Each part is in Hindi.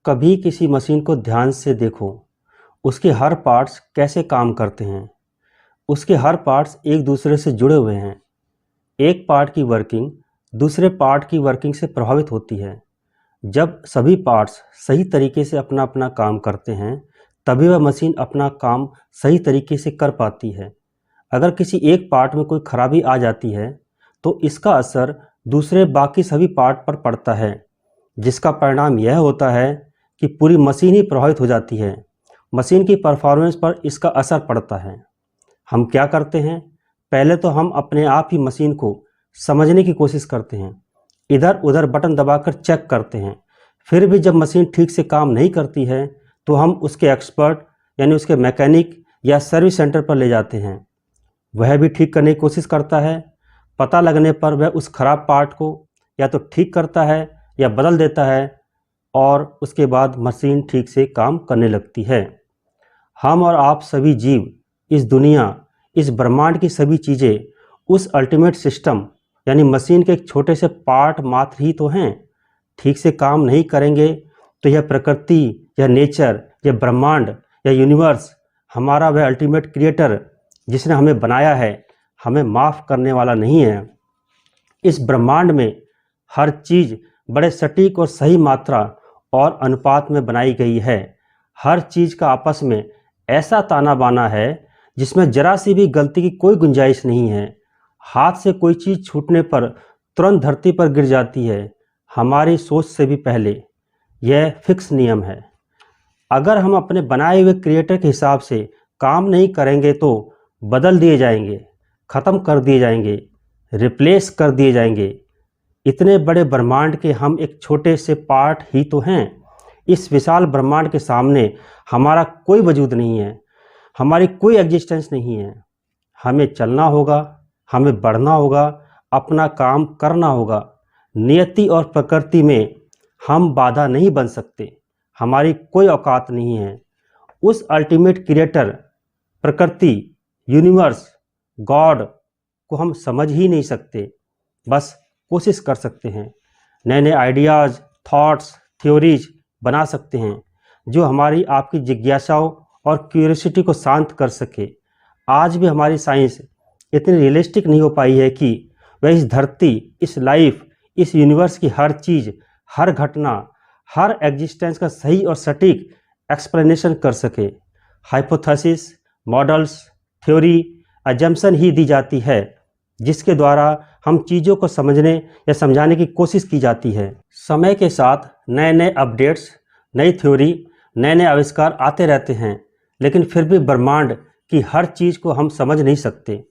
कभी किसी मशीन को ध्यान से देखो, उसके हर पार्ट्स कैसे काम करते हैं। उसके हर पार्ट्स एक दूसरे से जुड़े हुए हैं। एक पार्ट की वर्किंग दूसरे पार्ट की वर्किंग से प्रभावित होती है। जब सभी पार्ट्स सही तरीके से अपना अपना काम करते हैं, तभी वह मशीन अपना काम सही तरीके से कर पाती है। अगर किसी एक पार्ट में कोई खराबी आ जाती है, तो इसका असर दूसरे बाकी सभी पार्ट पर पड़ता है, जिसका परिणाम यह होता है कि पूरी मशीन ही प्रभावित हो जाती है। मशीन की परफॉर्मेंस पर इसका असर पड़ता है। हम क्या करते हैं? पहले तो हम अपने आप ही मशीन को समझने की कोशिश करते हैं, इधर उधर बटन दबाकर चेक करते हैं। फिर भी जब मशीन ठीक से काम नहीं करती है, तो हम उसके एक्सपर्ट यानी उसके मैकेनिक या सर्विस सेंटर पर ले जाते हैं। वह भी ठीक करने की कोशिश करता है। पता लगने पर वह उस खराब पार्ट को या तो ठीक करता है या बदल देता है, और उसके बाद मशीन ठीक से काम करने लगती है। हम और आप सभी जीव, इस दुनिया, इस ब्रह्मांड की सभी चीज़ें उस अल्टीमेट सिस्टम यानी मशीन के एक छोटे से पार्ट मात्र ही तो हैं। ठीक से काम नहीं करेंगे तो यह प्रकृति या नेचर या ब्रह्मांड या यूनिवर्स, हमारा वह अल्टीमेट क्रिएटर जिसने हमें बनाया है, हमें माफ़ करने वाला नहीं है। इस ब्रह्मांड में हर चीज़ बड़े सटीक और सही मात्रा और अनुपात में बनाई गई है। हर चीज़ का आपस में ऐसा ताना बाना है जिसमें जरा सी भी गलती की कोई गुंजाइश नहीं है। हाथ से कोई चीज़ छूटने पर तुरंत धरती पर गिर जाती है, हमारी सोच से भी पहले। यह फिक्स नियम है। अगर हम अपने बनाए हुए क्रिएटर के हिसाब से काम नहीं करेंगे तो बदल दिए जाएंगे, ख़त्म कर दिए जाएंगे, रिप्लेस कर दिए जाएंगे। इतने बड़े ब्रह्मांड के हम एक छोटे से पार्ट ही तो हैं। इस विशाल ब्रह्मांड के सामने हमारा कोई वजूद नहीं है, हमारी कोई एग्जिस्टेंस नहीं है। हमें चलना होगा, हमें बढ़ना होगा, अपना काम करना होगा। नियति और प्रकृति में हम बाधा नहीं बन सकते, हमारी कोई औकात नहीं है। उस अल्टीमेट क्रिएटर, प्रकृति, यूनिवर्स, गॉड को हम समझ ही नहीं सकते, बस कोशिश कर सकते हैं। नए नए आइडियाज़, थॉट्स, थ्योरीज बना सकते हैं जो हमारी आपकी जिज्ञासाओं और क्यूरियोसिटी को शांत कर सके। आज भी हमारी साइंस इतनी रियलिस्टिक नहीं हो पाई है कि वह इस धरती, इस लाइफ, इस यूनिवर्स की हर चीज़, हर घटना, हर एग्जिस्टेंस का सही और सटीक एक्सप्लेनेशन कर सके। हाइपोथेसिस, मॉडल्स, थ्योरी, अजम्पशन ही दी जाती है जिसके द्वारा हम चीज़ों को समझने या समझाने की कोशिश की जाती है। समय के साथ नए नए अपडेट्स, नई थ्योरी, नए नए आविष्कार आते रहते हैं, लेकिन फिर भी ब्रह्मांड की हर चीज़ को हम समझ नहीं सकते।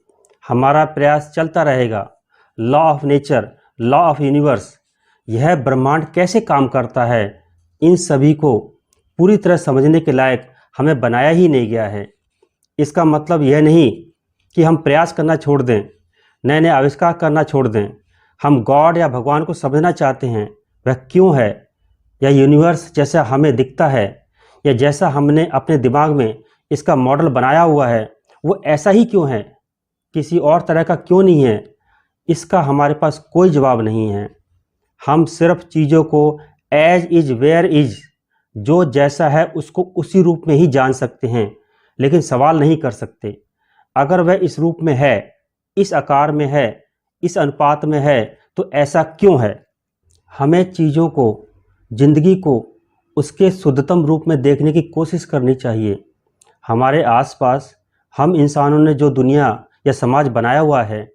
हमारा प्रयास चलता रहेगा। Law of nature, law of universe, यह ब्रह्मांड कैसे काम करता है, इन सभी को पूरी तरह समझने के लायक हमें बनाया ही नहीं गया है। इसका मतलब यह नहीं कि हम प्रयास करना छोड़ दें, नए नए आविष्कार करना छोड़ दें। हम गॉड या भगवान को समझना चाहते हैं, वह क्यों है, या यूनिवर्स जैसा हमें दिखता है या जैसा हमने अपने दिमाग में इसका मॉडल बनाया हुआ है, वो ऐसा ही क्यों है, किसी और तरह का क्यों नहीं है। इसका हमारे पास कोई जवाब नहीं है। हम सिर्फ चीज़ों को एज इज वेयर इज, जो जैसा है उसको उसी रूप में ही जान सकते हैं, लेकिन सवाल नहीं कर सकते। अगर वह इस रूप में है, इस आकार में है, इस अनुपात में है, तो ऐसा क्यों है। हमें चीज़ों को, जिंदगी को उसके शुद्धतम रूप में देखने की कोशिश करनी चाहिए। हमारे आसपास हम इंसानों ने जो दुनिया या समाज बनाया हुआ है,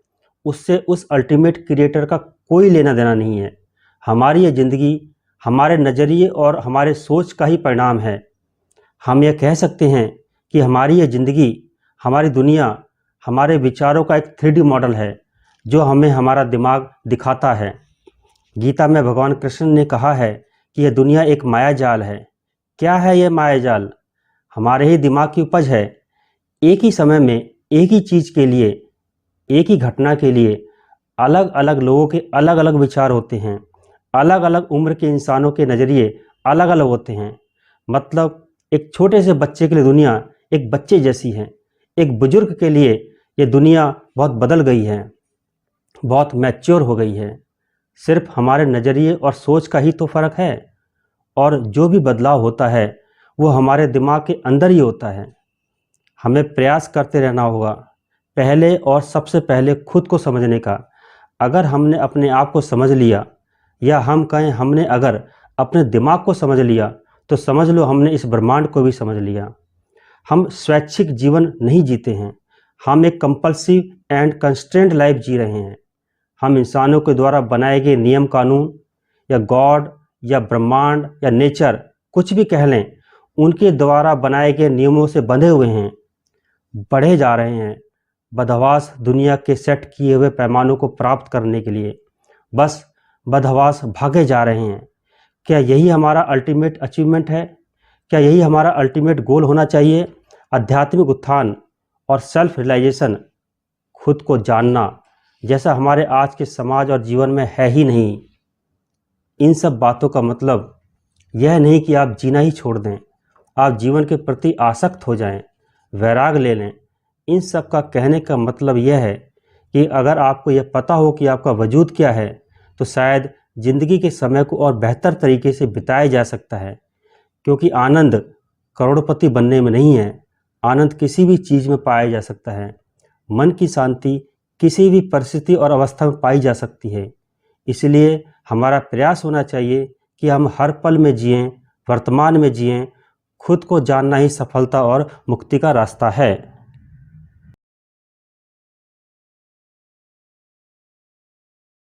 उससे उस अल्टीमेट क्रिएटर का कोई लेना देना नहीं है। हमारी ये ज़िंदगी हमारे नज़रिए और हमारे सोच का ही परिणाम है। हम यह कह सकते हैं कि हमारी ये ज़िंदगी, हमारी दुनिया, हमारे विचारों का एक 3D मॉडल है जो हमें हमारा दिमाग दिखाता है। गीता में भगवान कृष्ण ने कहा है कि यह दुनिया एक माया जाल है। क्या है यह माया जाल? हमारे ही दिमाग की उपज है। एक ही समय में एक ही चीज़ के लिए, एक ही घटना के लिए अलग अलग लोगों के अलग अलग विचार होते हैं। अलग अलग उम्र के इंसानों के नज़रिए अलग अलग होते हैं। मतलब एक छोटे से बच्चे के लिए दुनिया एक बच्चे जैसी है, एक बुजुर्ग के लिए ये दुनिया बहुत बदल गई है, बहुत मैच्योर हो गई है। सिर्फ हमारे नज़रिए और सोच का ही तो फ़र्क है। और जो भी बदलाव होता है वो हमारे दिमाग के अंदर ही होता है। हमें प्रयास करते रहना होगा, पहले और सबसे पहले खुद को समझने का। अगर हमने अपने आप को समझ लिया, या हम कहें हमने अगर अपने दिमाग को समझ लिया, तो समझ लो हमने इस ब्रह्मांड को भी समझ लिया। हम स्वैच्छिक जीवन नहीं जीते हैं, हम एक कंपल्सिव एंड कंस्ट्रेंट लाइफ जी रहे हैं। हम इंसानों के द्वारा बनाए गए नियम कानून, या गॉड, या ब्रह्मांड, या नेचर, कुछ भी कह लें, उनके द्वारा बनाए गए नियमों से बंधे हुए हैं, बढ़े जा रहे हैं बदहवास दुनिया के सेट किए हुए पैमानों को प्राप्त करने के लिए। बस बदहवास भागे जा रहे हैं। क्या यही हमारा अल्टीमेट अचीवमेंट है? क्या यही हमारा अल्टीमेट गोल होना चाहिए? आध्यात्मिक उत्थान और सेल्फ रियलाइजेशन, खुद को जानना, जैसा हमारे आज के समाज और जीवन में है ही नहीं। इन सब बातों का मतलब यह नहीं कि आप जीना ही छोड़ दें, आप जीवन के प्रति आसक्त हो जाएं, वैराग ले लें। इन सब का कहने का मतलब यह है कि अगर आपको यह पता हो कि आपका वजूद क्या है, तो शायद ज़िंदगी के समय को और बेहतर तरीके से बिताया जा सकता है। क्योंकि आनंद करोड़पति बनने में नहीं है, आनंद किसी भी चीज़ में पाया जा सकता है। मन की शांति किसी भी परिस्थिति और अवस्था में पाई जा सकती है। इसलिए हमारा प्रयास होना चाहिए कि हम हर पल में जिएं, वर्तमान में जिएं। खुद को जानना ही सफलता और मुक्ति का रास्ता है।